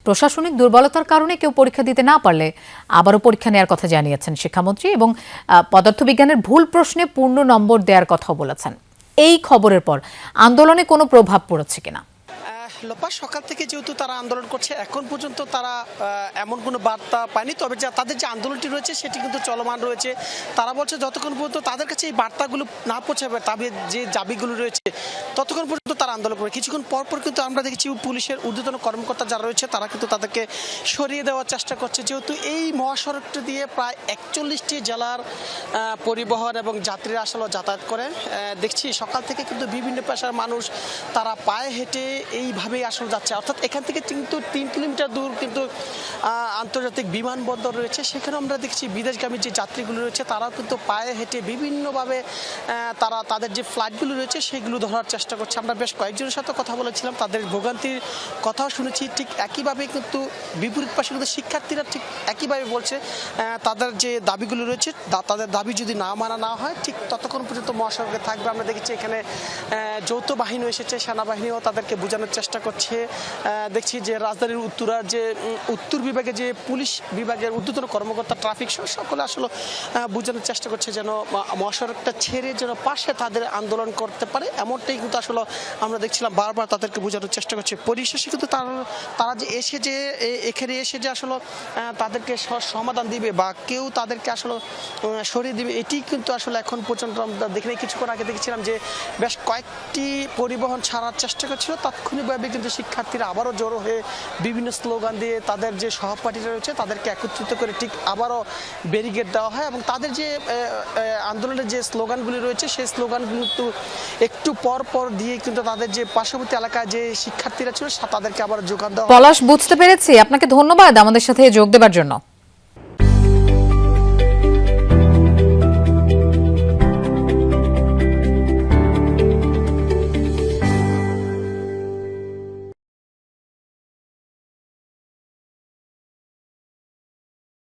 প্রশাসনিক দুর্বলতার কারণে কেউ পরীক্ষা দিতে না পারলে আবারও পরীক্ষা নেওয়ার কথা জানিয়েছেন শিক্ষামন্ত্রী এবং পদার্থবিজ্ঞানের ভুল প্রশ্নে পূর্ণ নম্বর দেওয়ার কথাও বলেছেন। এই খবরের পর আন্দোলনে কোনো প্রভাব পড়েছে কিনা? লোপা সকাল থেকে যেহেতু তারা আন্দোলন করছে, এখন পর্যন্ত তারা এমন কোনো বার্তা পায়নি। তবে তাদের যে আন্দোলনটি রয়েছে সেটি কিন্তু চলমান রয়েছে। তারা বলছে যতক্ষণ পর্যন্ত তাদের কাছে এই বার্তাগুলো না পৌঁছাবে, তাদের যে দাবিগুলো রয়েছে ততক্ষণ পর্যন্ত তারা আন্দোলন করবে। কিছুক্ষণ পরপর কিন্তু আমরা দেখেছি পুলিশের ঊর্ধ্বতন কর্মকর্তা যারা রয়েছে তারা কিন্তু তাদেরকে সরিয়ে দেওয়ার চেষ্টা করছে, যেহেতু এই মহাসড়কটি দিয়ে প্রায় 41টি জেলার পরিবহন এবং যাত্রীরা আসলে যাতায়াত করে। দেখছি সকাল থেকে কিন্তু বিভিন্ন পেশার মানুষ তারা পায়ে হেঁটে এইভাবে আসলে যাচ্ছে, অর্থাৎ এখান থেকে কিন্তু 3 কিলোমিটার দূর কিন্তু আন্তর্জাতিক বিমানবন্দর রয়েছে। সেখানে আমরা দেখছি বিদেশগামী যে যাত্রীগুলো রয়েছে তারাও কিন্তু পায়ে হেঁটে বিভিন্নভাবে তারা তাদের যে ফ্লাইটগুলো রয়েছে সেগুলো ধরার চেষ্টা করছে। আমরা বেশ কয়েকজনের সাথে কথা বলেছিলাম, তাদের ভোগান্তির কথাও শুনেছি। ঠিক একইভাবে কিন্তু বিপরীত পাশে কিন্তু শিক্ষার্থীরা ঠিক একইভাবে বলছে তাদের যে দাবিগুলো রয়েছে, তাদের দাবি যদি না মানা না হয় ঠিক ততক্ষণ পর্যন্ত মহাসড়কে থাকবে। আমরা দেখেছি এখানে যৌথ বাহিনী এসেছে, সেনাবাহিনীও তাদেরকে বোঝানোর চেষ্টা করছে। দেখছি যে রাজধানীর উত্তরার যে উত্তর বিভাগে যে পুলিশ বিভাগের ঊর্ধ্বতন কর্মকর্তা ট্রাফিক সহ সকলে আসলে বোঝানোর চেষ্টা করছে যেন মহাসড়কটা ছেড়ে যেন পাশে তাদের আন্দোলন করতে পারে, এমনটাই কিন্তু আসলে আমরা দেখছিলাম বারবার তাদেরকে বোঝানোর চেষ্টা করছে। পরিশেষে কিন্তু তারা যে এখানে এসে যে আসলে তাদেরকে সমাধান দিবে বা কেউ তাদেরকে আসলে সরিয়ে দিবে এটি কিন্তু আসলে এখন পর্যন্ত আমরা দেখিনি। কিছুক্ষণ আগে দেখছিলাম যে বেশ কয়েকটি পরিবহন ছাড়ার চেষ্টা করছিল, তাৎক্ষণিকভাবে কিন্তু শিক্ষার্থীরা আবারও জড়ো হয়ে বিভিন্ন স্লোগান দিয়ে তাদের যে সহপাঠীরা রয়েছে তাদেরকে একত্রিত করে ঠিক আবারও ব্যারিকেড দেওয়া হয় এবং তাদের যে আন্দোলনের যে স্লোগানগুলি রয়েছে সেই স্লোগানগুলো একটু পর পর দিয়ে কিন্তু তাদের যে পার্শ্ববর্তী এলাকায় যে শিক্ষার্থীরা ছিল তাদেরকে আবার যোগান দেওয়া। পলাশ, বুঝতে পেরেছি। আপনাকে ধন্যবাদ আমাদের সাথে যোগ দেওয়ার জন্য।